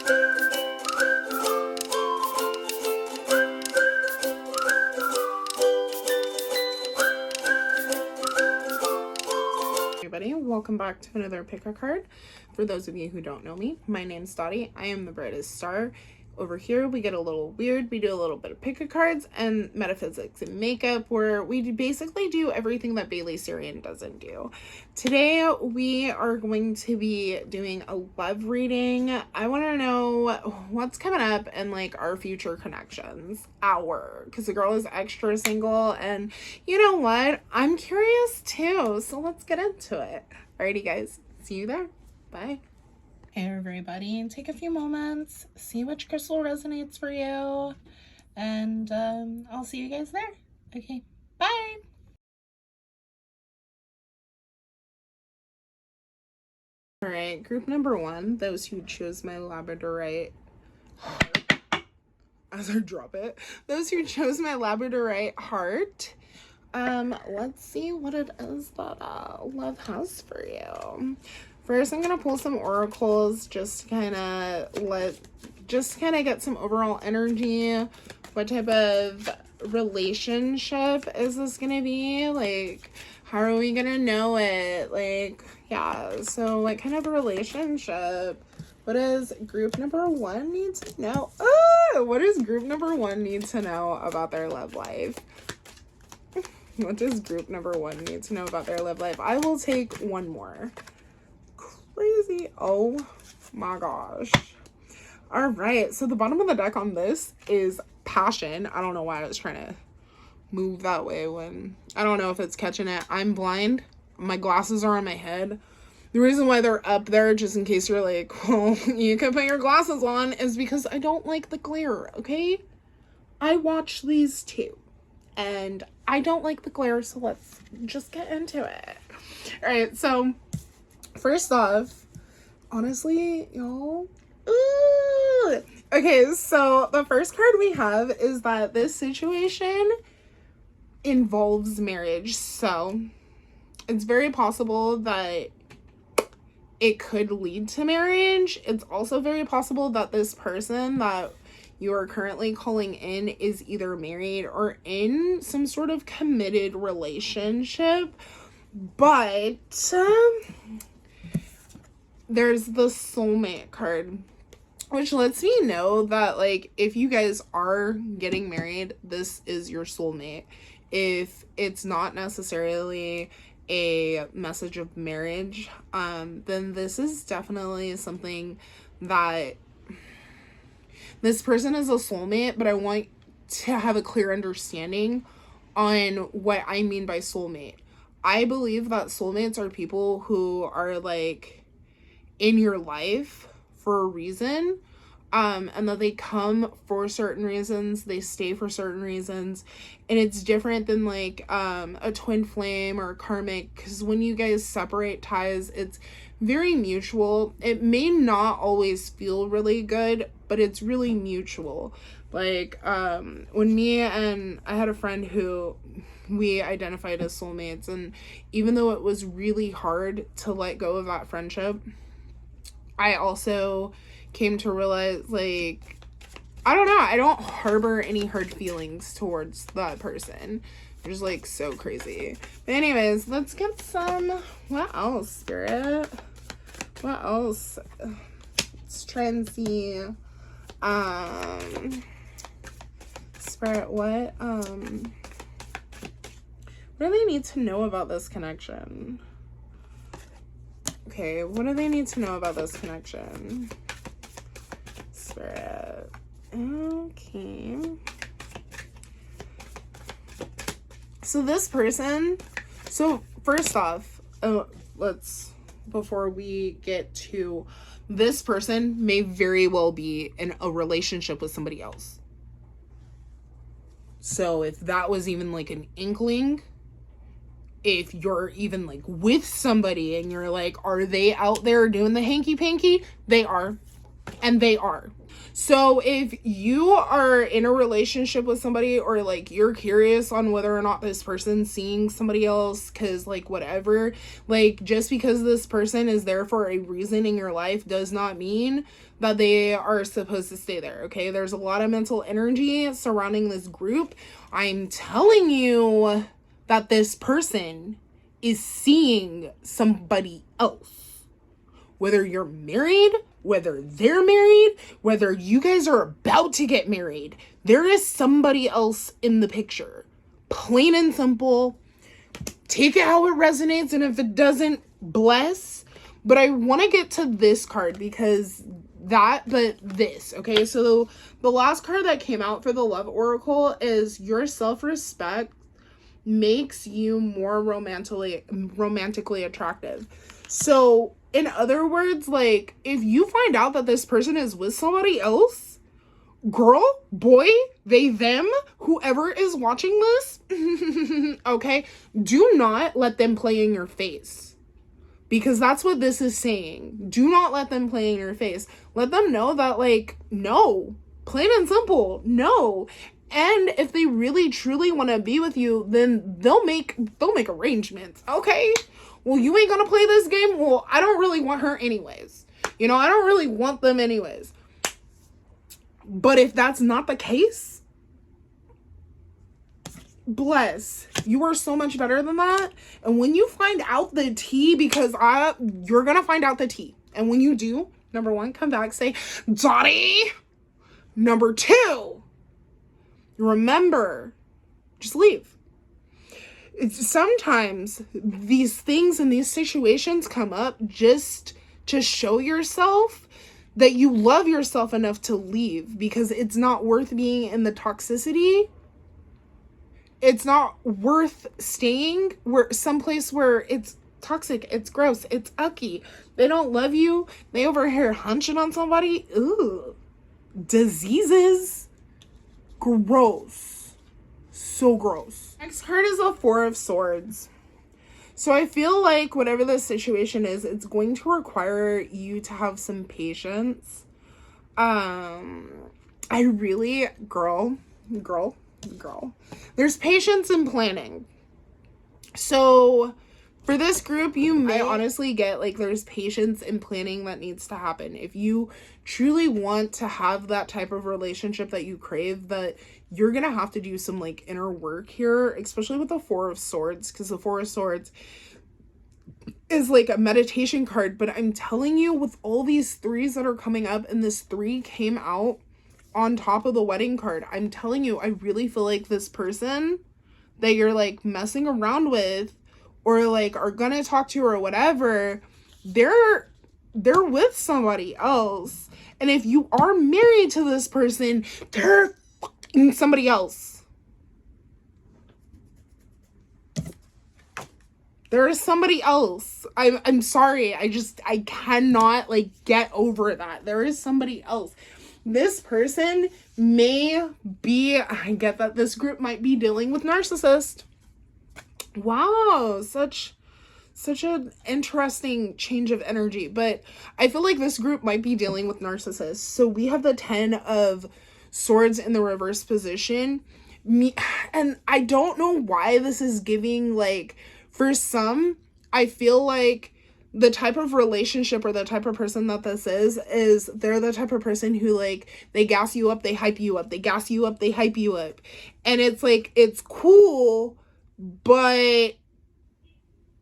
Everybody, welcome back to another pick a card. For those of you who don't know me, my name's Dottie. I am the brightest star. Over here we get a little weird. We do a little bit of pick a cards and metaphysics and makeup, where we basically do everything that Bailey Sarian doesn't do. Today we are going to be doing a love reading. I want to know what's coming up and like our future connections. Because the girl is extra single, and you know what? I'm curious too. So let's get into it. Alrighty guys, see you there. Bye. Hey everybody, take a few moments, see which crystal resonates for you, and I'll see you guys there. Okay, bye. All right, group number one, those who chose my labradorite heart, as I drop it, those who chose my labradorite heart, let's see what it is that love has for you. First, I'm going to pull some oracles just to kind of get some overall energy. What type of relationship is this going to be? Like, how are we going to know it? Like, yeah, so what kind of relationship? What does group number one need to know? What does group number one need to know about their love life? What does group number one need to know about their love life? I will take one more. Crazy. Oh my gosh. All right, so the bottom of the deck on this is passion. I don't know why I was trying to move that way when I don't know if it's catching it. I'm blind. My glasses are on my head. The reason why they're up there, just in case you're like, well, you can put your glasses on, is because I don't like the glare. Okay, I watch these too and I don't like the glare, so let's just get into it. All right, so first off, honestly, y'all, okay, so the first card we have is that this situation involves marriage. So it's very possible that it could lead to marriage. It's also very possible that this person that you are currently calling in is either married or in some sort of committed relationship. But there's the soulmate card, which lets me know that, like, if you guys are getting married, this is your soulmate. If it's not necessarily a message of marriage, then this is definitely something that this person is a soulmate, but I want to have a clear understanding on what I mean by soulmate. I believe that soulmates are people who are like in your life for a reason, and that they come for certain reasons, they stay for certain reasons, and it's different than like a twin flame or a karmic, because when you guys separate ties, it's very mutual. It may not always feel really good, but it's really mutual. Like when me and I had a friend who we identified as soulmates, and even though it was really hard to let go of that friendship, I also came to realize, like, I don't know, I don't harbor any hard feelings towards that person. Which is like so crazy. But anyways, let's get some, what else, Spirit? What else? Let's try and see, Spirit, what do they need to know about this connection? Okay, what do they need to know about this connection? Spirit. Okay. So this person, so first off, before we get to, this person may very well be in a relationship with somebody else. So if that was even like an inkling, if you're even like with somebody and you're like, are they out there doing the hanky panky? They are. And they are. So if you are in a relationship with somebody, or like you're curious on whether or not this person's seeing somebody else, because like whatever, like just because this person is there for a reason in your life does not mean that they are supposed to stay there. Okay, there's a lot of mental energy surrounding this group. I'm telling you that this person is seeing somebody else. Whether you're married, whether they're married, whether you guys are about to get married, there is somebody else in the picture. Plain and simple. Take it how it resonates, and if it doesn't, bless. But I want to get to this card because this, okay? So the last card that came out for the Love Oracle is your self-respect makes you more romantically attractive. So in other words, like, if you find out that this person is with somebody else, girl, boy, they, them, whoever is watching this, okay, do not let them play in your face. Because that's what this is saying. Do not let them play in your face. Let them know that, like, no. Plain and simple, no. And if they really truly want to be with you, then they'll make arrangements, okay? Well, you ain't gonna play this game? Well, I don't really want her anyways. You know, I don't really want them anyways. But if that's not the case, bless. You are so much better than that. And when you find out the tea, because you're gonna find out the tea. And when you do, number one, come back, say, Dottie. Number two, remember, just leave. Sometimes these things and these situations come up just to show yourself that you love yourself enough to leave, because it's not worth being in the toxicity. It's not worth staying someplace where it's toxic, it's gross, it's ucky. They don't love you. They over here hunching on somebody. Ooh. Diseases. Gross. So gross. Next card is a Four of Swords. So I feel like whatever the situation is, it's going to require you to have some patience. I really, girl, there's patience in planning. So for this group, you may honestly get, like, there's patience in planning that needs to happen. If you truly want to have that type of relationship that you crave, that you're gonna have to do some, like, inner work here, especially with the Four of Swords, because the Four of Swords is like a meditation card. But I'm telling you, with all these threes that are coming up, and this three came out on top of the wedding card, I'm telling you, I really feel like this person that you're, like, messing around with, or, like, are gonna talk to, or whatever, they're with somebody else. And if you are married to this person, they're fucking somebody else. There is somebody else. I'm sorry. I cannot, like, get over that. There is somebody else. This person may be, I get that this group might be dealing with narcissist. Wow, such an interesting change of energy. But I feel like this group might be dealing with narcissists. So we have the 10 of Swords in the reverse position. And I don't know why this is giving, like, for some, I feel like the type of relationship or the type of person that this is they're the type of person who, like, they gas you up, they hype you up, they gas you up, they hype you up. And it's like, it's cool, but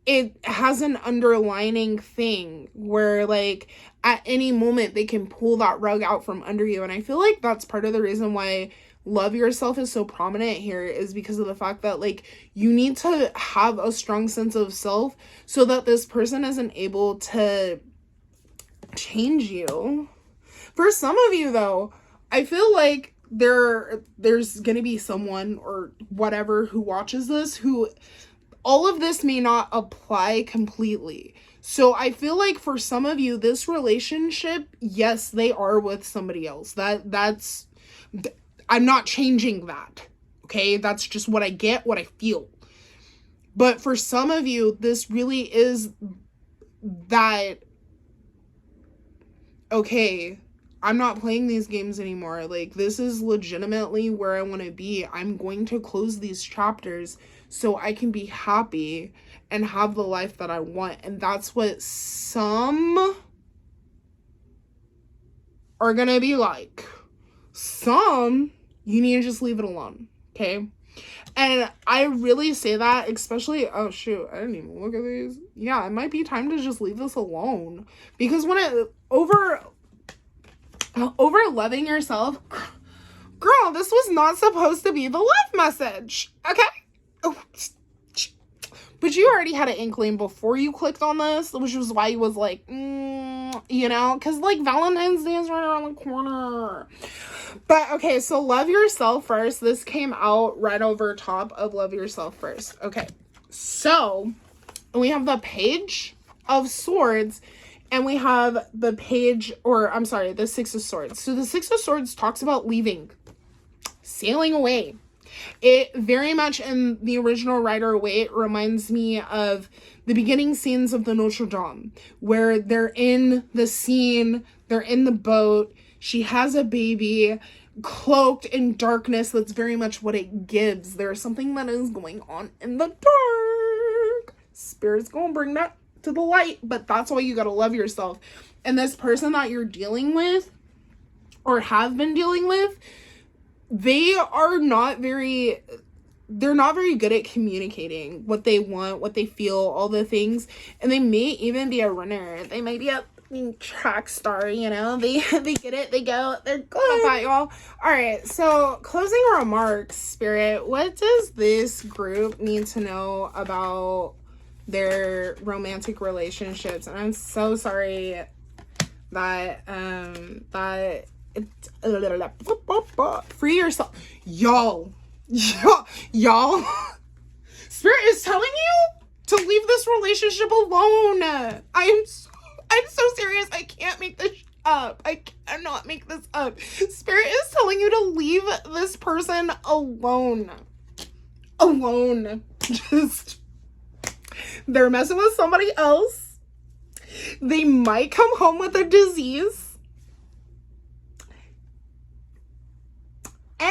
it has an underlining thing where, like, at any moment they can pull that rug out from under you. And I feel like that's part of the reason why love yourself is so prominent here, is because of the fact that, like, you need to have a strong sense of self so that this person isn't able to change you. For some of you, though, I feel like there's gonna be someone or whatever who watches this who all of this may not apply completely. So I feel like for some of you, this relationship, yes, they are with somebody else. That's I'm not changing that. Okay? That's just what I get, what I feel. But for some of you, this really is that, okay, I'm not playing these games anymore. Like, this is legitimately where I want to be. I'm going to close these chapters so I can be happy and have the life that I want. And that's what some are going to be like. Some, you need to just leave it alone. Okay? And I really say that, especially, oh shoot, I didn't even look at these. Yeah, it might be time to just leave this alone. Because when it, over loving yourself, girl, this was not supposed to be the love message. Okay? Oh, but you already had an inkling before you clicked on this, which was why you was like, you know, because like Valentine's Day is right around the corner. But okay, so love yourself first. This came out right over top of love yourself first. Okay, so we have the Page of Swords, and we have the page, or I'm sorry, the Six of Swords. So the Six of Swords talks about leaving, sailing away. It very much, in the original Rider-Waite, reminds me of the beginning scenes of the Notre Dame, where they're in the scene, they're in the boat, she has a baby, cloaked in darkness. That's very much what it gives. There's something that is going on in the dark. Spirit's gonna bring that to the light, but that's why you gotta love yourself. And this person that you're dealing with, or have been dealing with, they're not very good at communicating what they want, what they feel, all the things. And they may even be a runner. They might be a track star, you know. They get it, they go, they're good at that, y'all. All right, so closing remarks, Spirit. What does this group need to know about their romantic relationships? And I'm so sorry that free yourself, y'all. Spirit is telling you to leave this relationship alone. I'm so serious. I can't make this up. I cannot make this up. Spirit is telling you to leave this person alone. Just, they're messing with somebody else. They might come home with a disease. And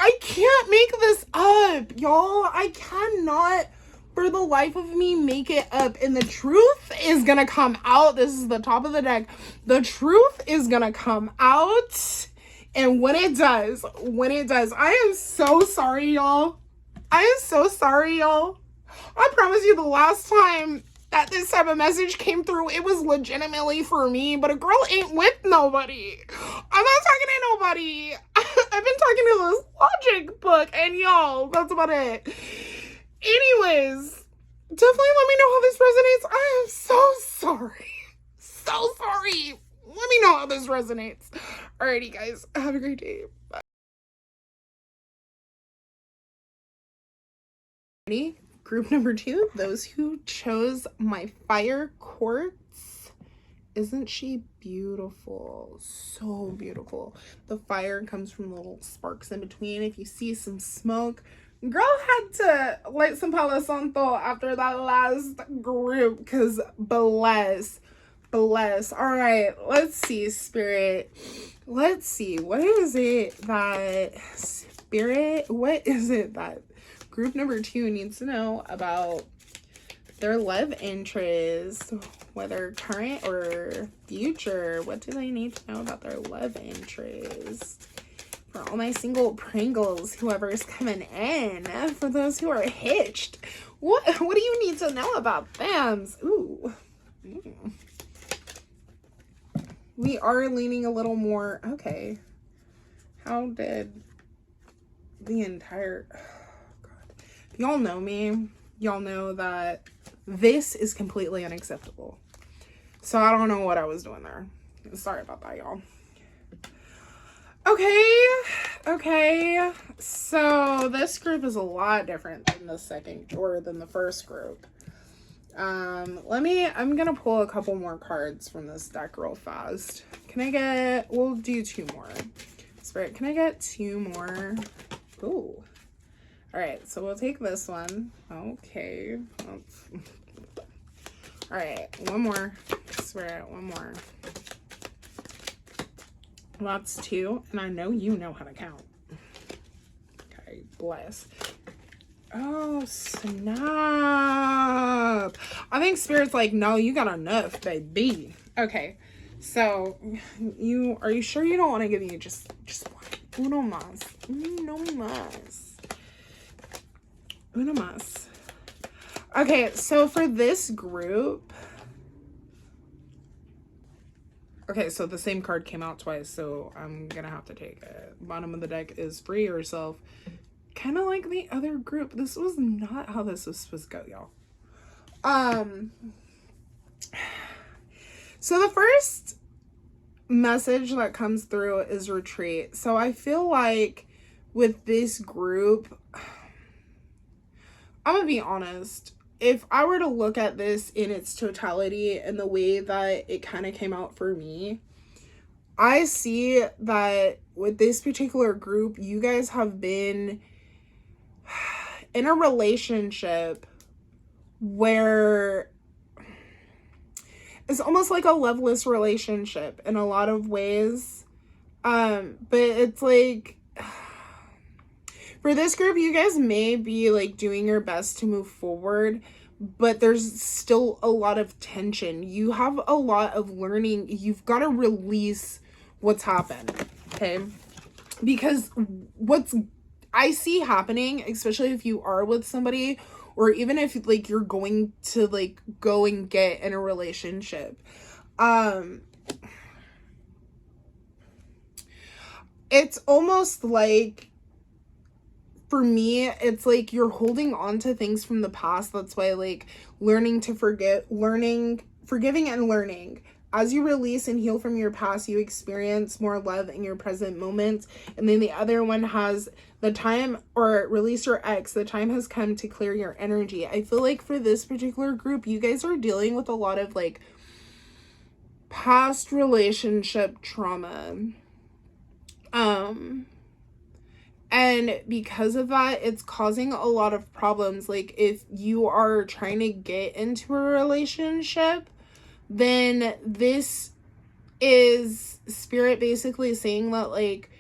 I can't make this up, y'all. I cannot, for the life of me, make it up. And the truth is gonna come out. This is the top of the deck. The truth is gonna come out. And when it does, I am so sorry, y'all. I promise you, the last time that this type of message came through, it was legitimately for me, but a girl ain't with nobody. I'm not talking to nobody. I've been talking to this logic book, and y'all, that's about it. Anyways, definitely let me know how this resonates. I am so sorry. Let me know how this resonates. Alrighty, guys, have a great day. Bye. Ready? Group number 2, those who chose my fire quartz. Isn't she beautiful? So beautiful. The fire comes from little sparks in between. If you see some smoke, girl had to light some Palo Santo after that last group, because bless. All right, let's see, Spirit. Let's see. What is it that group number 2 needs to know about their love interest, whether current or future? What do they need to know about their love interest? For all my single Pringles, whoever's coming in, for those who are hitched, what do you need to know about them? Ooh. We are leaning a little more. Okay. How did the entire... Y'all know me. Y'all know that this is completely unacceptable. So I don't know what I was doing there. Sorry about that, y'all. Okay. So this group is a lot different than the first group. I'm gonna pull a couple more cards from this deck real fast. We'll do 2 more. Spirit, can I get 2 more? Ooh. All right, so we'll take this one. Okay. All right, one more. Spirit, one more. That's 2, and I know you know how to count. Okay, bless. Oh, snap. I think Spirit's like, no, you got enough, baby. Okay, so are you sure you don't want to give me just one? Uno más. Uno más. Uno más. Okay, so for this group, okay, so the same card came out twice, so I'm gonna have to take it. Bottom of the deck is free yourself. Kind of like the other group. This was not how this was supposed to go, y'all. So the first message that comes through is retreat. So I feel like with this group, I'm gonna be honest. If I were to look at this in its totality and the way that it kind of came out for me, I see that with this particular group, you guys have been in a relationship where it's almost like a loveless relationship in a lot of ways. But it's like, for this group, you guys may be like doing your best to move forward, but there's still a lot of tension. You have a lot of learning. You've got to release what's happened, okay? Because what's I see happening, especially if you are with somebody, or even if like you're going to like go and get in a relationship, it's almost like, for me, it's like you're holding on to things from the past. That's why, like, learning to forget, forgiving and learning. As you release and heal from your past, you experience more love in your present moments. And then the other one has the time, or release your ex. The time has come to clear your energy. I feel like for this particular group, you guys are dealing with a lot of, like, past relationship trauma. And because of that, it's causing a lot of problems. Like, if you are trying to get into a relationship, then this is Spirit basically saying that, like,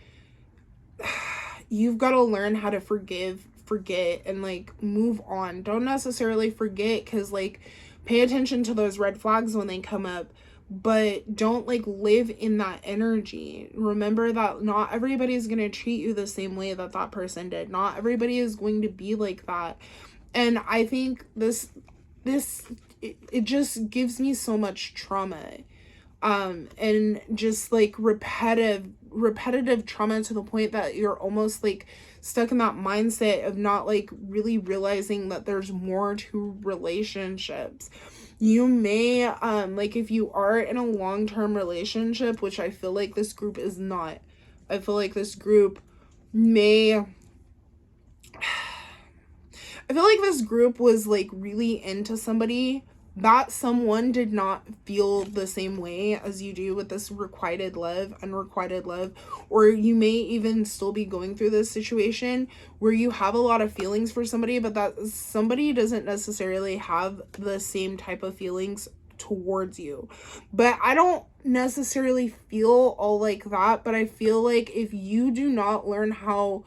you've got to learn how to forgive, forget, and, like, move on. Don't necessarily forget, because, like, pay attention to those red flags when they come up, but don't, like, live in that energy. Remember that not everybody is going to treat you the same way that that person did. Not everybody is going to be like that. And I think it just gives me so much trauma. And just, like, repetitive trauma to the point that you're almost, like, stuck in that mindset of not, like, really realizing that there's more to relationships. You may, like, if you are in a long-term relationship, which I feel like this group is not, I feel like this group was, like, really into somebody. That someone did not feel the same way as you do with this unrequited love, or you may even still be going through this situation where you have a lot of feelings for somebody, but that somebody doesn't necessarily have the same type of feelings towards you. But I don't necessarily feel all like that, but I feel like if you do not learn how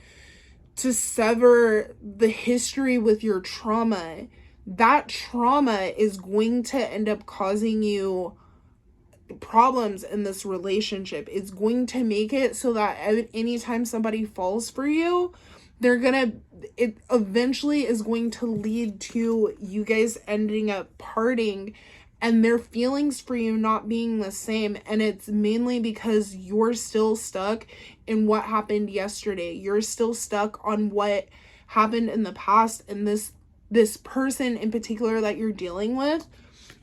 to sever the history with your trauma, that trauma is going to end up causing you problems in this relationship. It's going to make it so that anytime somebody falls for you, it eventually is going to lead to you guys ending up parting and their feelings for you not being the same. And it's mainly because you're still stuck in what happened yesterday. You're still stuck on what happened in the past, and this person in particular that you're dealing with,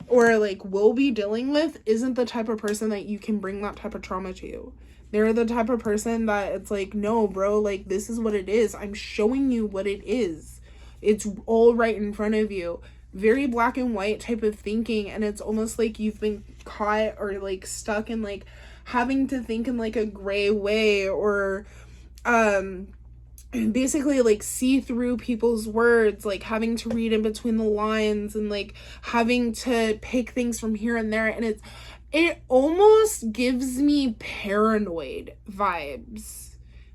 or, like, will be dealing with, isn't the type of person that you can bring that type of trauma to. They're the type of person that it's like, no, bro, like, this is what it is. I'm showing you what it is. It's all right in front of you. Very black and white type of thinking, and it's almost like you've been caught or, like, stuck in, like, having to think in, like, a gray way, or basically like see through people's words, like having to read in between the lines and like having to pick things from here and there, and it almost gives me paranoid vibes.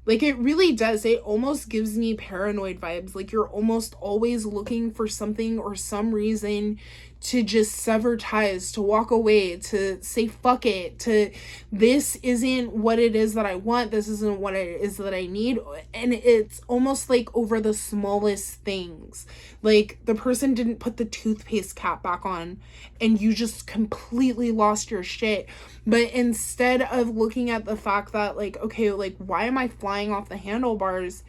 Like, it really does. It almost gives me paranoid vibes. Like, you're almost always looking for something or some reason to just sever ties, to walk away, to say fuck it, to this isn't what it is that I want, this isn't what it is that I need. And it's almost like over the smallest things. Like, the person didn't put the toothpaste cap back on and you just completely lost your shit. But instead of looking at the fact that, like, okay, like, why am I flying off the handlebars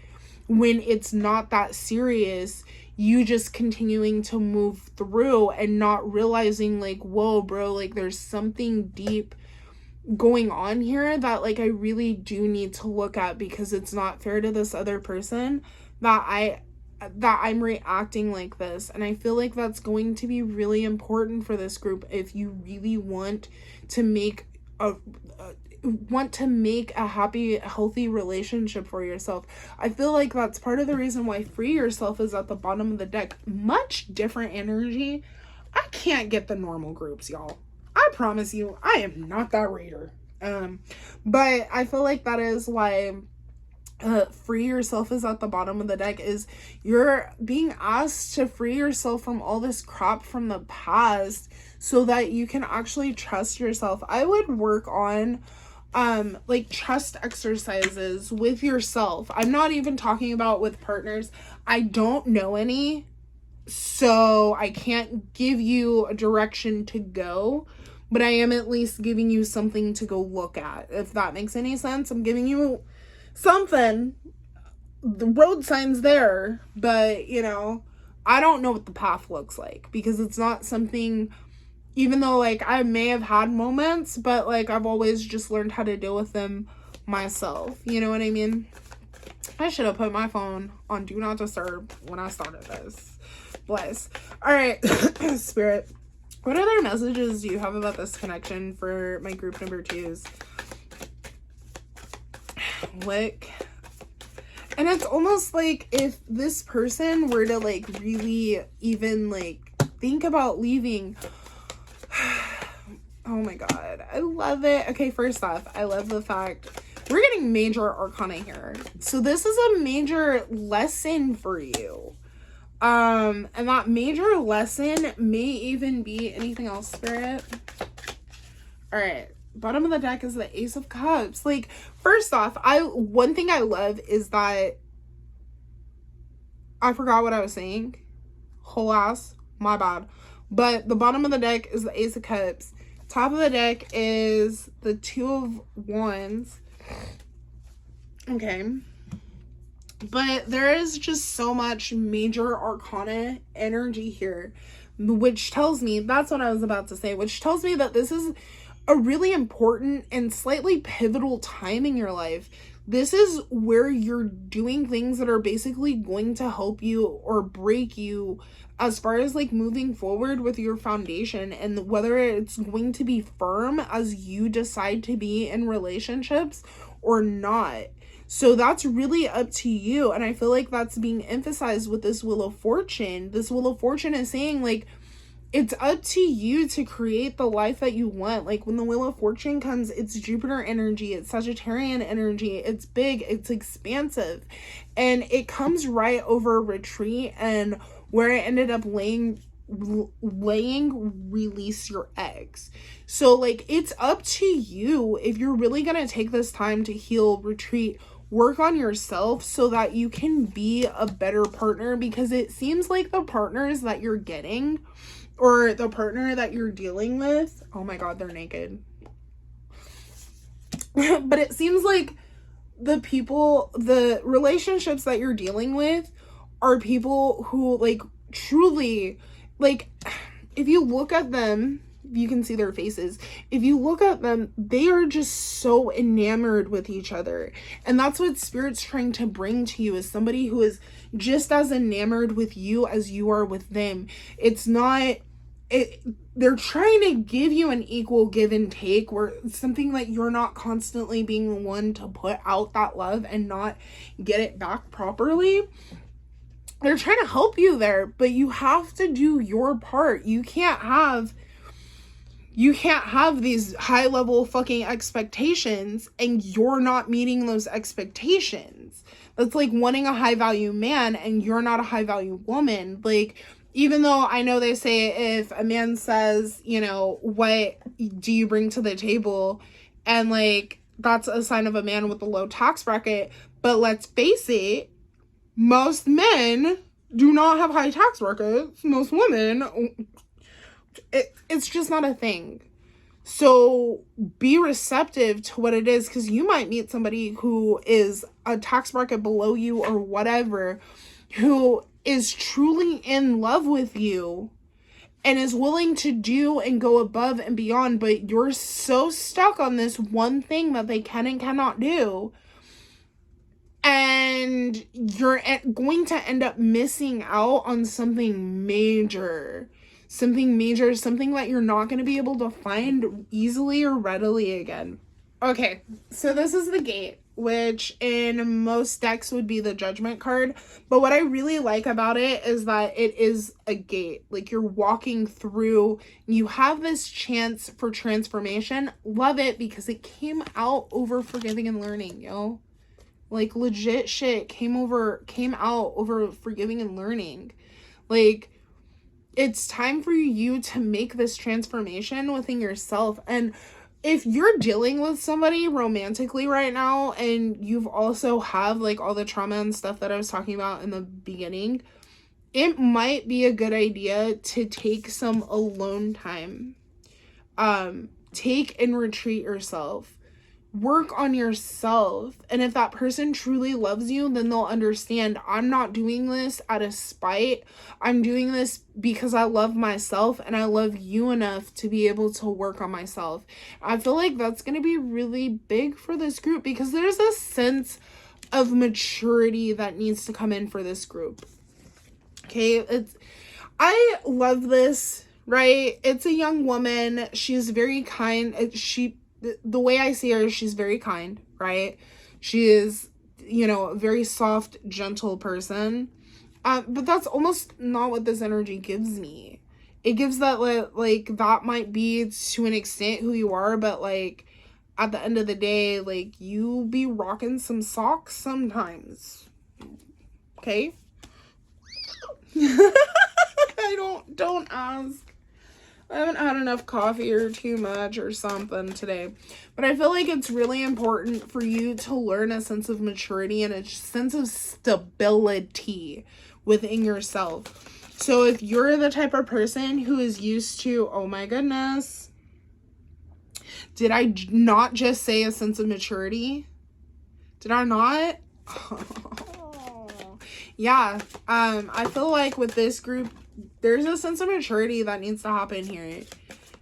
when it's not that serious, you just continuing to move through and not realizing, like, whoa, bro, like, there's something deep going on here that, like, I really do need to look at, because it's not fair to this other person that I'm reacting like this. And I feel like that's going to be really important for this group if you really want to make a happy, healthy relationship for yourself. I feel like that's part of the reason why free yourself is at the bottom of the deck. Much different energy. I can't get the normal groups, y'all. I promise you, I am not that reader. But I feel like that is why free yourself is at the bottom of the deck, is you're being asked to free yourself from all this crap from the past so that you can actually trust yourself. I would work on like trust exercises with yourself. I'm not even talking about with partners. I don't know any, so I can't give you a direction to go, but I am at least giving you something to go look at, if that makes any sense. I'm giving you something. The road sign's there, but you know, I don't know what the path looks like, because it's not something, even though, like, I may have had moments, but, like, I've always just learned how to deal with them myself. You know what I mean? I should have put my phone on Do Not Disturb when I started this. Bless. All right, Spirit. What other messages do you have about this connection for my group number 2s? Like, and it's almost like if this person were to, like, really even, like, think about leaving. Oh my god, I love it. Okay, first off, I love the fact we're getting major arcana here. So this is a major lesson for you. And that major lesson may even be anything else, Spirit. All right, bottom of the deck is the Ace of Cups. Like, first off, one thing I love is that I forgot what I was saying. Whole ass, my bad. But the bottom of the deck is the Ace of Cups. Top of the deck is the Two of Wands. Okay. But there is just so much major arcana energy here, which tells me, that's what I was about to say, which tells me that this is a really important and slightly pivotal time in your life. This is where you're doing things that are basically going to help you or break you as far as, like, moving forward with your foundation, and whether it's going to be firm as you decide to be in relationships or not. So that's really up to you. And I feel like that's being emphasized with this Wheel of Fortune. This Wheel of Fortune is saying, like, it's up to you to create the life that you want. Like, when the Wheel of Fortune comes, it's Jupiter energy, it's Sagittarian energy, it's big, it's expansive, and it comes right over retreat and where it ended up laying release your eggs. So, like, it's up to you if you're really gonna take this time to heal, retreat, work on yourself so that you can be a better partner, because it seems like the partners that you're getting, or the partner that you're dealing with, oh my god, they're naked. But it seems like the relationships that you're dealing with are people who, like, truly, like, if you look at them, you can see their faces. If you look at them, they are just so enamored with each other. And that's what Spirit's trying to bring to you, is somebody who is just as enamored with you as you are with them. It's not they're trying to give you an equal give and take, where something that you're not constantly being the one to put out that love and not get it back properly. They're trying to help you there, but you have to do your part. You can't have these high level fucking expectations and you're not meeting those expectations. That's like wanting a high value man and you're not a high value woman. Like, even though I know they say if a man says, you know, what do you bring to the table? And like, that's a sign of a man with a low tax bracket. But let's face it, most men do not have high tax brackets. Most women, it's just not a thing. So be receptive to what it is, because you might meet somebody who is a tax bracket below you or whatever, who is truly in love with you and is willing to do and go above and beyond, but you're so stuck on this one thing that they can and cannot do, and you're going to end up missing out on something major, something that you're not going to be able to find easily or readily again. Okay, so this is the gate, which in most decks would be the Judgment card. But what I really like about it is that it is a gate. Like, you're walking through, you have this chance for transformation. Love it, because it came out over forgiving and learning, yo. Like, legit shit came out over forgiving and learning. Like, it's time for you to make this transformation within yourself. And if you're dealing with somebody romantically right now and you've also have like all the trauma and stuff that I was talking about in the beginning, it might be a good idea to take some alone time. Take and retreat yourself. Work on yourself. And if that person truly loves you, then they'll understand, I'm not doing this out of spite. I'm doing this because I love myself and I love you enough to be able to work on myself. I feel like that's going to be really big for this group, because there's a sense of maturity that needs to come in for this group. Okay, I love this, right? It's a young woman. She's very kind. The way I see her, she's very kind, right? She is, you know, a very soft, gentle person. But that's almost not what this energy gives me. It gives that, like, that might be to an extent who you are, but, like, at the end of the day, like, you be rocking some socks sometimes. Okay? Don't ask. I haven't had enough coffee or too much or something today. But I feel like it's really important for you to learn a sense of maturity and a sense of stability within yourself. So if you're the type of person who is used to, oh my goodness, did I not just say a sense of maturity? Did I not? Yeah, I feel like with this group, there's a sense of maturity that needs to happen here.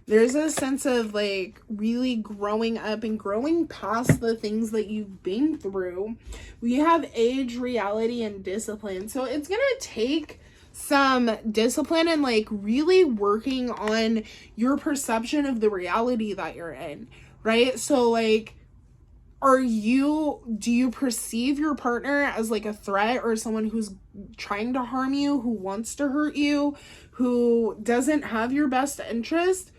There's a sense of, like, really growing up and growing past the things that you've been through. We have age, reality, and discipline. So it's going to take some discipline and, like, really working on your perception of the reality that you're in, right? So, like, do you perceive your partner as like a threat or someone who's trying to harm you, who wants to hurt you, who doesn't have your best interest?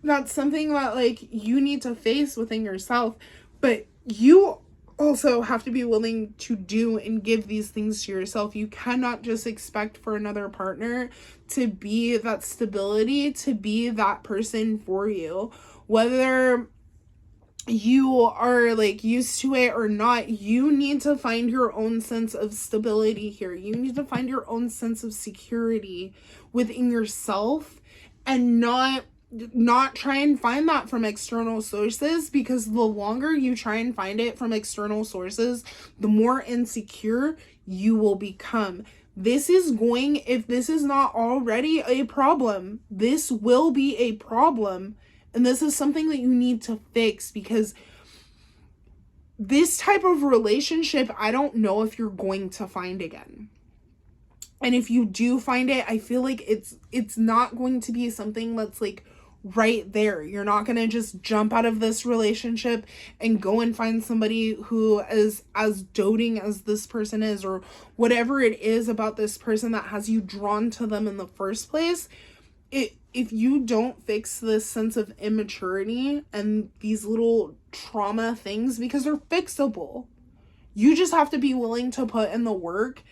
That's something that, like, you need to face within yourself, but you also have to be willing to do and give these things to yourself. You cannot just expect for another partner to be that stability, to be that person for you, whether you are, like, used to it or not. You need to find your own sense of stability here. You need to find your own sense of security within yourself, and not try and find that from external sources, because the longer you try and find it from external sources, the more insecure you will become. If this is not already a problem, this will be a problem. And this is something that you need to fix, because this type of relationship, I don't know if you're going to find again. And if you do find it, I feel like it's not going to be something that's like right there. You're not going to just jump out of this relationship and go and find somebody who is as doting as this person is, or whatever it is about this person that has you drawn to them in the first place. If you don't fix this sense of immaturity and these little trauma things, because they're fixable, you just have to be willing to put in the work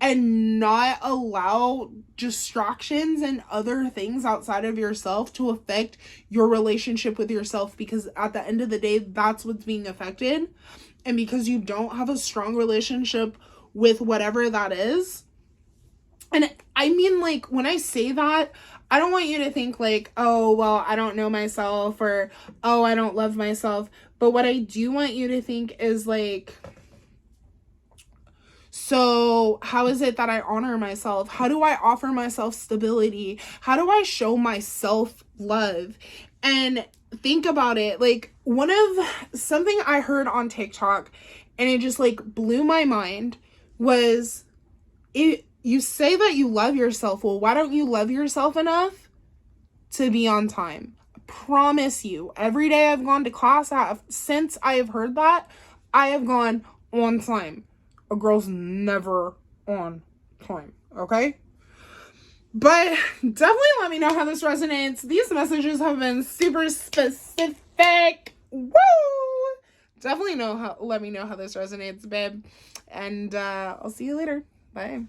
and not allow distractions and other things outside of yourself to affect your relationship with yourself, because at the end of the day, that's what's being affected. And because you don't have a strong relationship with whatever that is. And I mean, like, when I say that, I don't want you to think like, oh, well, I don't know myself, or, oh, I don't love myself. But what I do want you to think is like, so how is it that I honor myself? How do I offer myself stability? How do I show myself love? And think about it. Like, something I heard on TikTok, and it just like blew my mind, was you say that you love yourself. Well, why don't you love yourself enough to be on time? I promise you, every day I've gone to class, since I have heard that, I have gone on time. A girl's never on time, okay? But definitely let me know how this resonates. These messages have been super specific. Woo! Definitely let me know how this resonates, babe. And I'll see you later. Bye.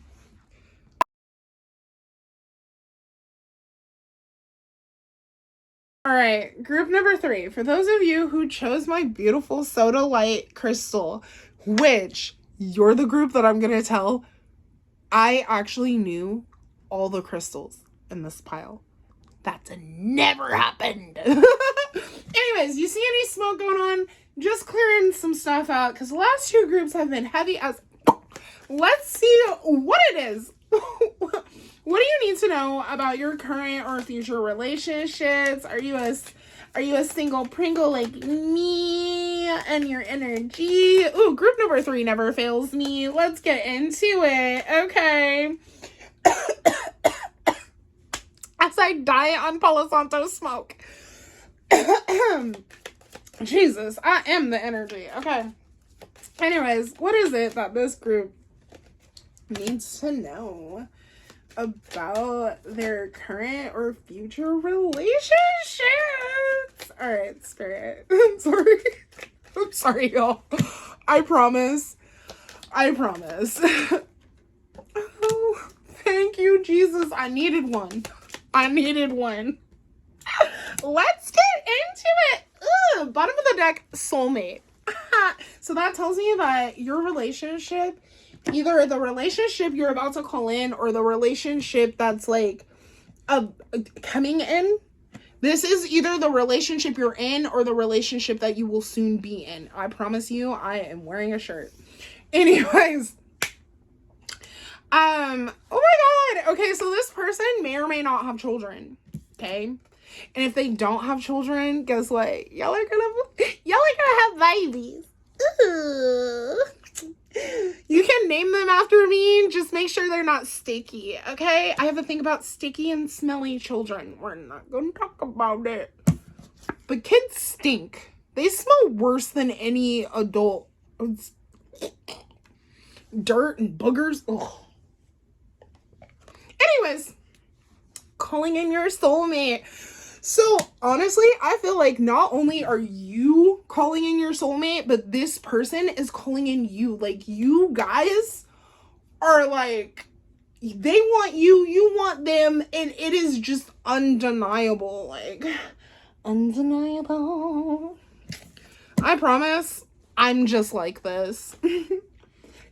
All right, group number 3. For those of you who chose my beautiful Soda Light crystal, which you're the group that I'm going to tell, I actually knew all the crystals in this pile. That's never happened. Anyways, you see any smoke going on? Just clearing some stuff out, because the last 2 groups have been heavy as... Let's see what it is. What do you need to know about your current or future relationships? Are you a single Pringle like me and your energy? Ooh, group number 3 never fails me. Let's get into it. Okay. As I die on Palo Santo smoke. Jesus, I am the energy. Okay. Anyways, what is it that this group needs to know about their current or future relationships? All right, Spirit. I'm sorry, y'all. I promise. Oh, thank you, Jesus. I needed one. Let's get into it. Bottom of the deck, soulmate. So that tells me that your relationship, either the relationship you're about to call in or the relationship that's like coming in, this is either the relationship you're in or the relationship that you will soon be in. I promise you, I am wearing a shirt. Anyways, oh my god. Okay, so this person may or may not have children. Okay, and if they don't have children, guess what? Y'all are gonna have babies. Ooh. You can name them after me. Just make sure they're not sticky, okay? I have a thing about sticky and smelly children. We're not going to talk about it. But kids stink. They smell worse than any adult. It's dirt and boogers. Ugh. Anyways, calling in your soulmate. So, honestly, I feel like not only are you calling in your soulmate, but this person is calling in you. Like, you guys are like, they want you, you want them, and it is just undeniable. Like, undeniable. I promise, I'm just like this.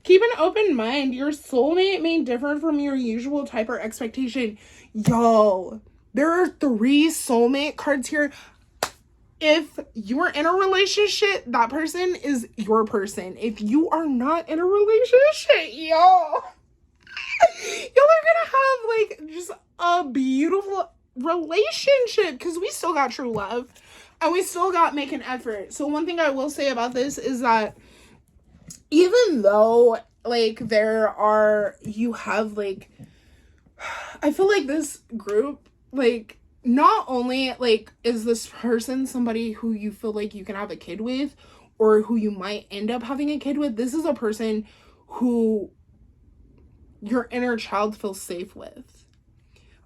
Keep an open mind. Your soulmate may differ from your usual type or expectation. Y'all, there are 3 soulmate cards here. If you're in a relationship, that person is your person. If you are not in a relationship, y'all are gonna have like just a beautiful relationship, because we still got true love and we still got make an effort. So one thing I will say about this is that even though like you have like I feel like this group, like, not only, like, is this person somebody who you feel like you can have a kid with, or who you might end up having a kid with, this is a person who your inner child feels safe with.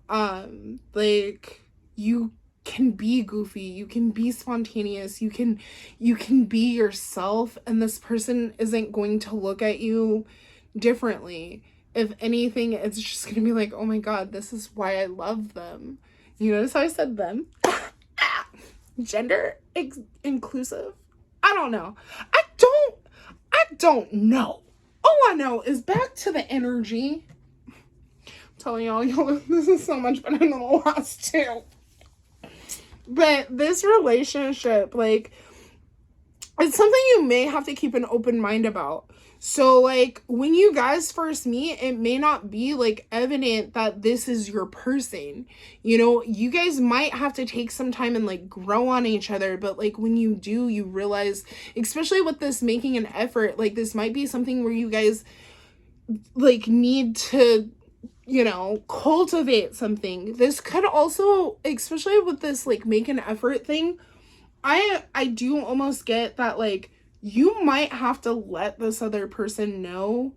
Like, you can be goofy, you can be spontaneous, you can be yourself, and this person isn't going to look at you differently. If anything, it's just gonna be like, oh my god, this is why I love them. You notice how I said them? Gender inclusive? I don't know. I don't know. All I know is back to the energy. I'm telling y'all, this is so much better than the last two. But this relationship, like, it's something you may have to keep an open mind about. So, like, when you guys first meet, it may not be, like, evident that this is your person. You know, you guys might have to take some time and, like, grow on each other. But, like, when you do, you realize, especially with this making an effort, like, this might be something where you guys, like, need to, you know, cultivate something. This could also, especially with this, like, make an effort thing, I do almost get that, like, you might have to let this other person know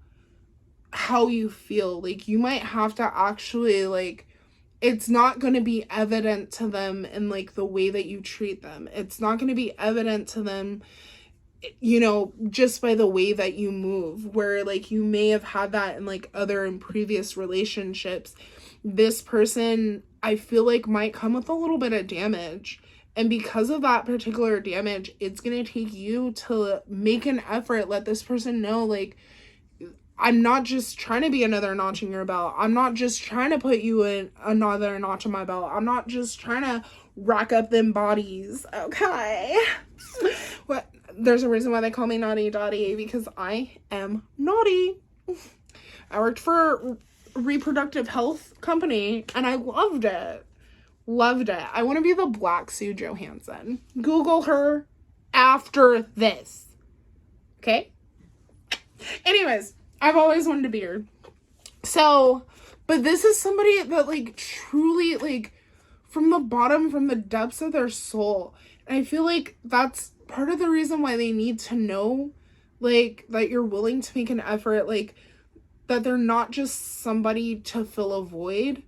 how you feel. Like, you might have to actually, like, it's not going to be evident to them in, like, the way that you treat them. It's not going to be evident to them, you know, just by the way that you move, where, like, you may have had that in, like, other and previous relationships. This person, I feel like, might come with a little bit of damage. And because of that particular damage, it's going to take you to make an effort, let this person know, like, I'm not just trying to be another notch in your belt. I'm not just trying to put you in another notch in my belt. I'm not just trying to rack up them bodies, okay? What? There's a reason why they call me Naughty Dottie, because I am naughty. I worked for a reproductive health company, and I loved it. Loved it. I want to be the Black Sue Johansson. Google her after this. Okay? Anyways, I've always wanted to be her. So, but this is somebody that, like, truly, like, from the bottom, from the depths of their soul. And I feel like that's part of the reason why they need to know, like, that you're willing to make an effort, like, that they're not just somebody to fill a void.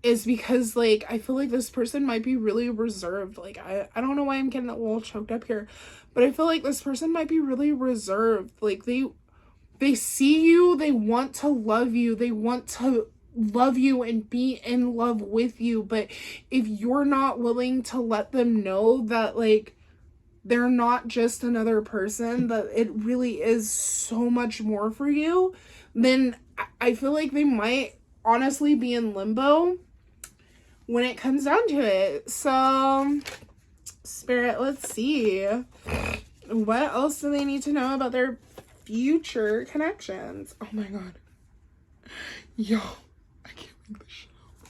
Is because, like, I feel like this person might be really reserved. Like, I don't know why I'm getting a little choked up here, but I feel like this person might be really reserved. Like, they see you, they want to love you, they want to love you and be in love with you, but if you're not willing to let them know that, like, they're not just another person, that it really is so much more for you, then I feel like they might honestly be in limbo when it comes down to it. So, Spirit, let's see. What else do they need to know about their future connections? Oh my god. Yo, I can't make this shit up.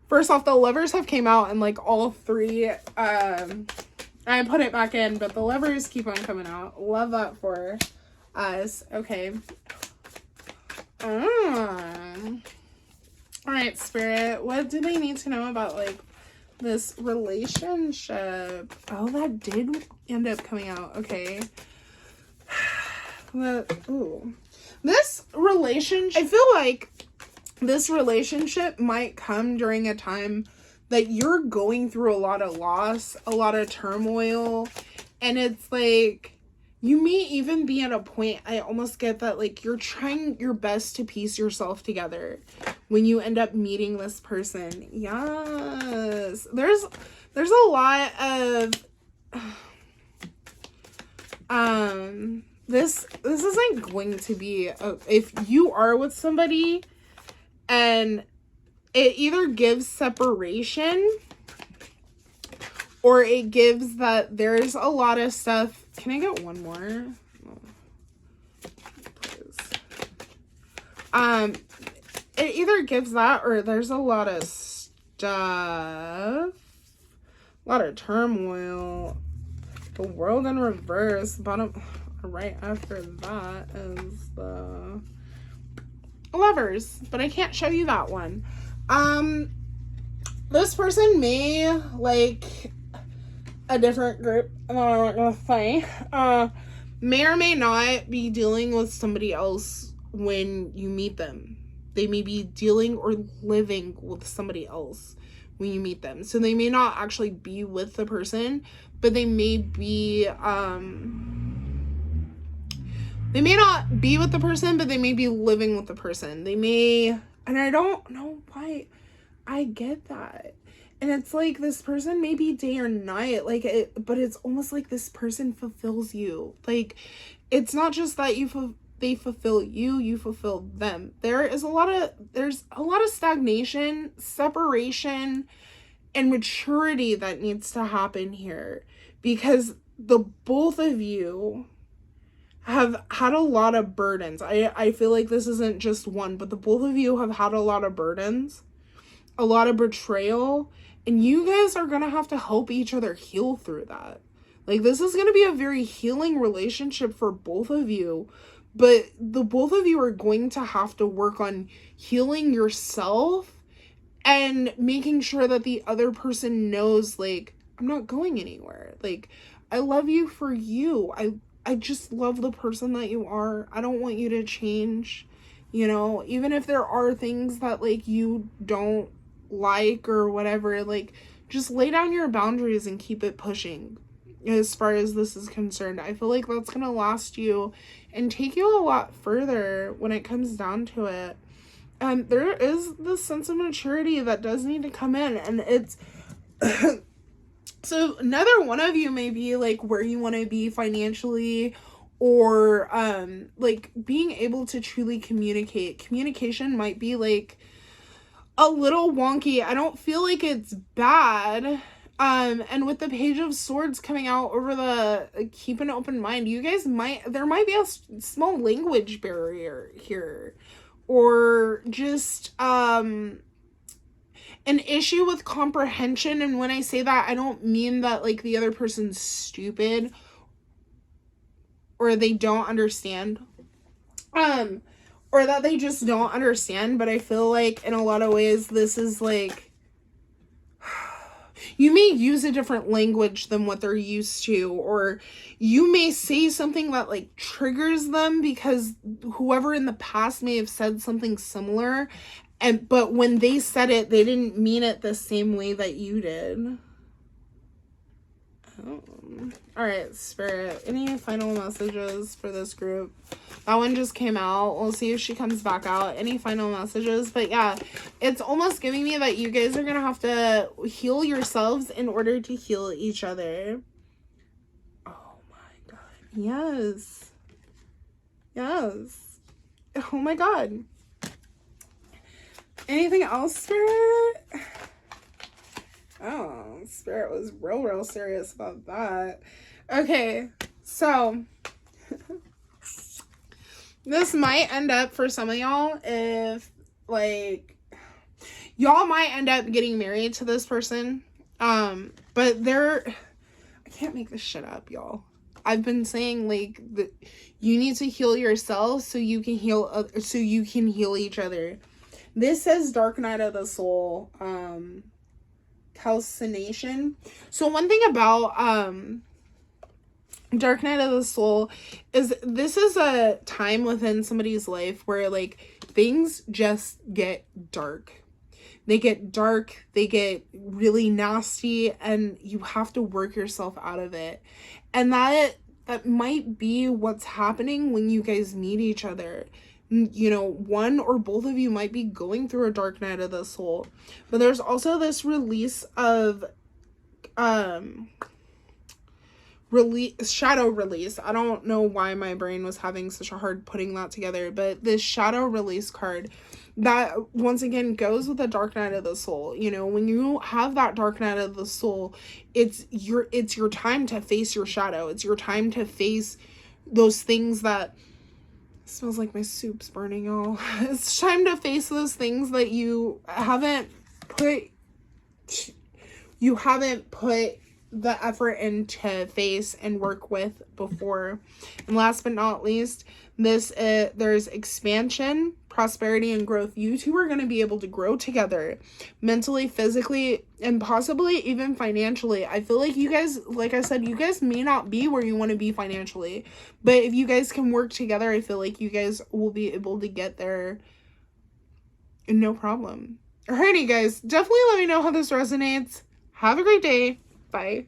First off, the Lovers have came out, and, like, all three, I put it back in, but the Lovers keep on coming out. Love that for us. Okay. Alright, Spirit, what do they need to know about, like, this relationship? Oh, that did end up coming out. Okay. This relationship, I feel like this relationship might come during a time that you're going through a lot of loss, a lot of turmoil, and it's like, you may even be at a point, I almost get that, like, you're trying your best to piece yourself together when you end up meeting this person. Yes. There's a lot of, this isn't going to be, if you are with somebody and it either gives separation or it gives that there's a lot of stuff. Can I get one more? Please. It either gives that or there's a lot of stuff. A lot of turmoil. The World in reverse. Bottom right after that is the Lovers. But I can't show you that one. This person may like a different group, and I'm not gonna say, may or may not be dealing with somebody else when you meet them. They may be dealing or living with somebody else when you meet them. So they may not actually be with the person, but they may be, they may not be with the person, but they may be living with the person. They may, and I don't know why I get that. And it's like this person may be day or night, like it, but it's almost like this person fulfills you. Like, it's not just that they fulfill you, you fulfill them. There's a lot of stagnation, separation, and maturity that needs to happen here, because the both of you have had a lot of burdens. I feel like this isn't just one, but the both of you have had a lot of burdens, a lot of betrayal, and you guys are gonna have to help each other heal through that. Like, this is gonna be a very healing relationship for both of you, but the both of you are going to have to work on healing yourself and making sure that the other person knows, like, I'm not going anywhere. Like, I love you for you. I just love the person that you are. I don't want you to change, you know, even if there are things that, like, you don't like or whatever, like, just lay down your boundaries and keep it pushing as far as this is concerned. I feel like that's gonna last you and take you a lot further when it comes down to it. There is this sense of maturity that does need to come in, and it's so another one of you may be like where you want to be financially, or like being able to truly communicate. Communication might be like a little wonky. I don't feel like it's bad. And with the Page of Swords coming out over the keep an open mind, you guys there might be a small language barrier here, or just an issue with comprehension. And when I say that, I don't mean that like the other person's stupid or they don't understand, or that they just don't understand, but I feel like in a lot of ways this is like, you may use a different language than what they're used to, or you may say something that like triggers them because whoever in the past may have said something similar, but when they said it, they didn't mean it the same way that you did. All right, Spirit, any final messages for this group? That one just came out. We'll see if she comes back out. Any final messages? But yeah, it's almost giving me that you guys are gonna have to heal yourselves in order to heal each other. Oh my god. Yes. Yes. Oh my god. Anything else, Spirit? Oh, Spirit was real serious about that. Okay, so this might end up for some of y'all, if like y'all might end up getting married to this person, but I can't make this shit up, y'all. I've been saying like that you need to heal yourself so you can heal each other. This says Dark Night of the Soul, calcination. So one thing about Dark Night of the Soul is this is a time within somebody's life where like things just get dark. They get dark, they get really nasty, and you have to work yourself out of it. And that might be what's happening when you guys meet each other. You know, one or both of you might be going through a dark night of the soul, but there's also this release of shadow release. I don't know why my brain was having such a hard putting that together, but this shadow release card that once again goes with the dark night of the soul. You know, when you have that dark night of the soul, it's your time to face your shadow. It's your time to face those things that smells like my soup's burning, y'all. It's time to face those things that you haven't put the effort into face and work with before. And last but not least, there's expansion, prosperity and growth. You two are going to be able to grow together mentally, physically, and possibly even financially. I feel like you guys, like I said, you guys may not be where you want to be financially, but if you guys can work together, I feel like you guys will be able to get there no problem. Alrighty, guys, definitely let me know how this resonates. Have a great day. Bye.